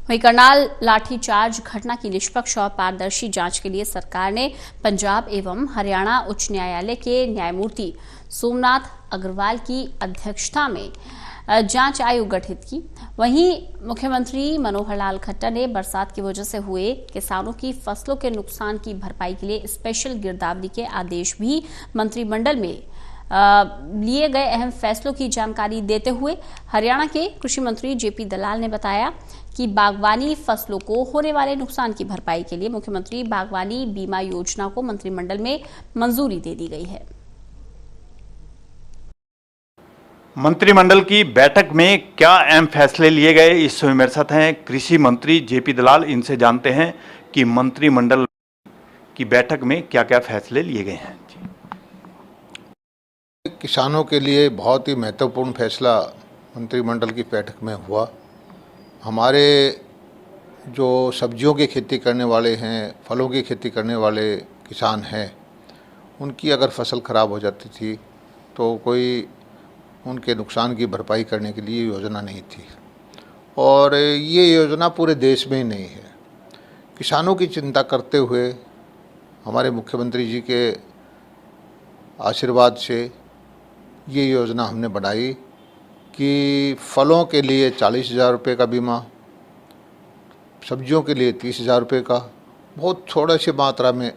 वहीं करनाल लाठीचार्ज घटना की निष्पक्ष और पारदर्शी जांच के लिए सरकार ने पंजाब एवं हरियाणा उच्च न्यायालय के न्यायमूर्ति सोमनाथ अग्रवाल की अध्यक्षता में जांच आयोग गठित की। वहीं मुख्यमंत्री मनोहर लाल खट्टर ने बरसात की वजह से हुए किसानों की फसलों के नुकसान की भरपाई के लिए स्पेशल गिरदावरी के आदेश भी मंत्रिमंडल में लिए गए अहम फैसलों की जानकारी देते हुए हरियाणा के कृषि मंत्री जेपी दलाल ने बताया कि बागवानी फसलों को होने वाले नुकसान की भरपाई के लिए मुख्यमंत्री बागवानी बीमा योजना को मंत्रिमंडल में मंजूरी दे दी गई है। मंत्रिमंडल की बैठक में क्या अहम फैसले लिए गए, इस समय मेरे साथ हैं कृषि मंत्री जेपी दलाल। इनसे जानते हैं कि मंत्रिमंडल की बैठक में क्या क्या फैसले लिए गए हैं। किसानों के लिए बहुत ही महत्वपूर्ण फैसला मंत्रिमंडल की बैठक में हुआ। हमारे जो सब्जियों की खेती करने वाले हैं, फलों की खेती करने वाले किसान हैं, उनकी अगर फसल ख़राब हो जाती थी तो कोई उनके नुकसान की भरपाई करने के लिए योजना नहीं थी, और ये योजना पूरे देश में ही नहीं है। किसानों की चिंता करते हुए हमारे मुख्यमंत्री जी के आशीर्वाद से ये योजना हमने बनाई कि फलों के लिए 40,000 रुपये का बीमा, सब्जियों के लिए 30,000 रुपये का, बहुत थोड़ा सी मात्रा में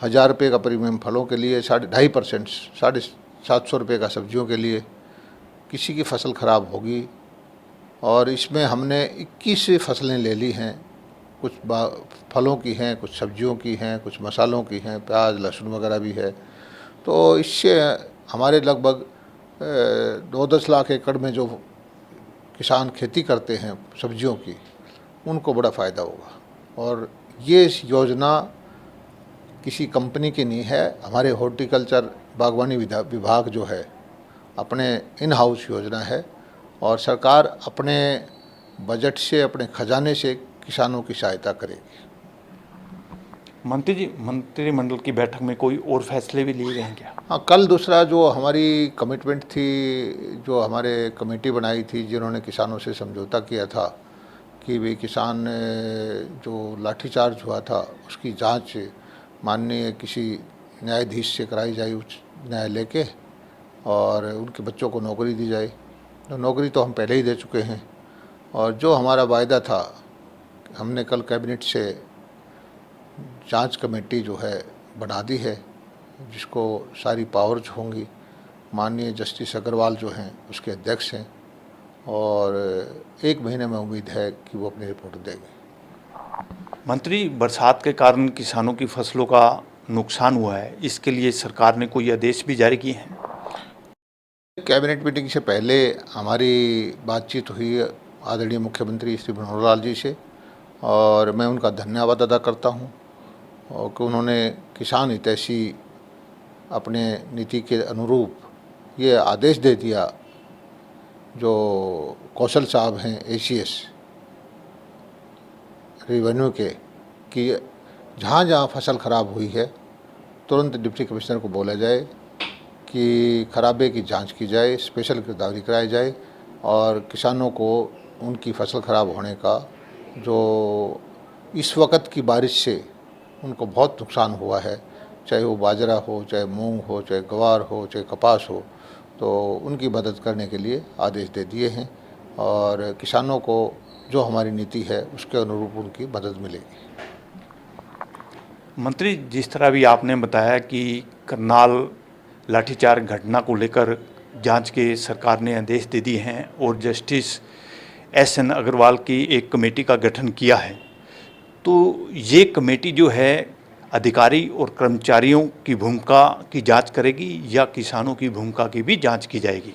1,000 रुपये का प्रीमियम फलों के लिए, 2.5% 750 रुपये का सब्जियों के लिए। किसी की फसल ख़राब होगी, और इसमें हमने 21 फसलें ले ली हैं। कुछ फलों की हैं, कुछ सब्जियों की हैं, कुछ मसालों की हैं, प्याज लहसुन वगैरह भी है। तो इससे हमारे लगभग 9-10 लाख एकड़ में जो किसान खेती करते हैं सब्जियों की, उनको बड़ा फ़ायदा होगा। और ये योजना किसी कंपनी की नहीं है, हमारे हॉर्टिकल्चर बागवानी विभाग जो है अपने इन हाउस योजना है, और सरकार अपने बजट से, अपने खजाने से किसानों की सहायता करेगी। मंत्री जी, मंत्रिमंडल की बैठक में कोई और फैसले भी लिए गए हैं क्या? हाँ, कल दूसरा जो हमारी कमिटमेंट थी, जो हमारे कमेटी बनाई थी जिन्होंने किसानों से समझौता किया था कि भाई किसान जो लाठीचार्ज हुआ था उसकी जांच माननीय किसी न्यायाधीश से कराई जाए उच्च न्यायालय के, और उनके बच्चों को नौकरी दी जाए। तो नौकरी तो हम पहले ही दे चुके हैं, और जो हमारा वायदा था हमने कल कैबिनेट से जांच कमेटी जो है बना दी है, जिसको सारी पावर्स होंगी। माननीय जस्टिस अग्रवाल जो हैं उसके अध्यक्ष हैं, और 1 महीने में उम्मीद है कि वो अपनी रिपोर्ट देंगे। मंत्री, बरसात के कारण किसानों की फसलों का नुकसान हुआ है, इसके लिए सरकार ने कोई आदेश भी जारी किए हैं? कैबिनेट मीटिंग से पहले हमारी बातचीत हुई आदरणीय मुख्यमंत्री श्री मनोहर लाल जी से, और मैं उनका धन्यवाद अदा करता हूं, और कि उन्होंने किसान हितैषी अपने नीति के अनुरूप ये आदेश दे दिया, जो कौशल साहब हैं ACS रेवेन्यू के, कि जहाँ जहाँ फसल ख़राब हुई है तुरंत डिप्टी कमिश्नर को बोला जाए कि खराबे की जांच की जाए, स्पेशल गिरदावरी कराई जाए, और किसानों को उनकी फसल ख़राब होने का, जो इस वक्त की बारिश से उनको बहुत नुकसान हुआ है, चाहे वो बाजरा हो, चाहे मूंग हो, चाहे ग्वार हो, चाहे कपास हो, तो उनकी मदद करने के लिए आदेश दे दिए हैं, और किसानों को जो हमारी नीति है उसके अनुरूप उनकी मदद मिलेगी। मंत्री, जिस तरह भी आपने बताया कि करनाल लाठीचार्ज घटना को लेकर जांच के सरकार ने आदेश दे दिए हैं और जस्टिस SN अग्रवाल की एक कमेटी का गठन किया है, तो ये कमेटी जो है अधिकारी और कर्मचारियों की भूमिका की जांच करेगी या किसानों की भूमिका की भी जांच की जाएगी?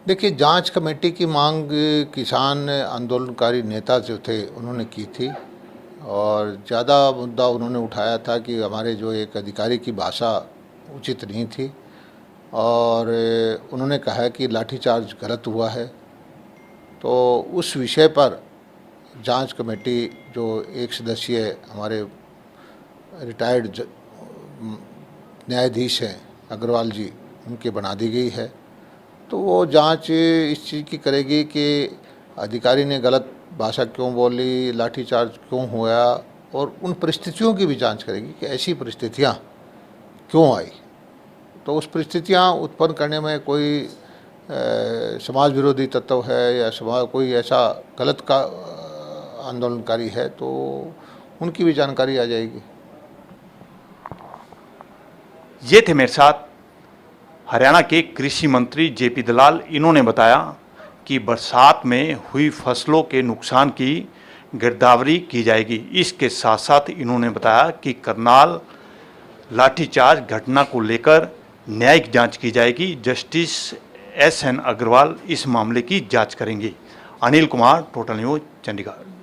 देखिए, जांच कमेटी की मांग किसान आंदोलनकारी नेता जो थे उन्होंने की थी, और ज़्यादा मुद्दा उन्होंने उठाया था कि हमारे जो एक अधिकारी की भाषा उचित नहीं थी, और उन्होंने कहा कि लाठीचार्ज गलत हुआ है। तो उस विषय पर जांच कमेटी जो एक सदस्यीय हमारे रिटायर्ड न्यायाधीश हैं अग्रवाल जी, उनके बना दी गई है। तो वो जांच इस चीज़ की करेगी कि अधिकारी ने गलत भाषा क्यों बोली, लाठीचार्ज क्यों हुआ, और उन परिस्थितियों की भी जांच करेगी कि ऐसी परिस्थितियां क्यों आई। तो उस परिस्थितियां उत्पन्न करने में कोई समाज विरोधी तत्व है या समाज कोई ऐसा गलत का आंदोलनकारी है, तो उनकी भी जानकारी आ जाएगी। ये थे मेरे साथ हरियाणा के कृषि मंत्री जेपी दलाल। इन्होंने बताया कि बरसात में हुई फसलों के नुकसान की गिरदावरी की जाएगी। इसके साथ साथ इन्होंने बताया कि करनाल लाठीचार्ज घटना को लेकर न्यायिक जांच की जाएगी। जस्टिस SN अग्रवाल इस मामले की जांच करेंगे। Anil Kumar, total news, Chandigarh.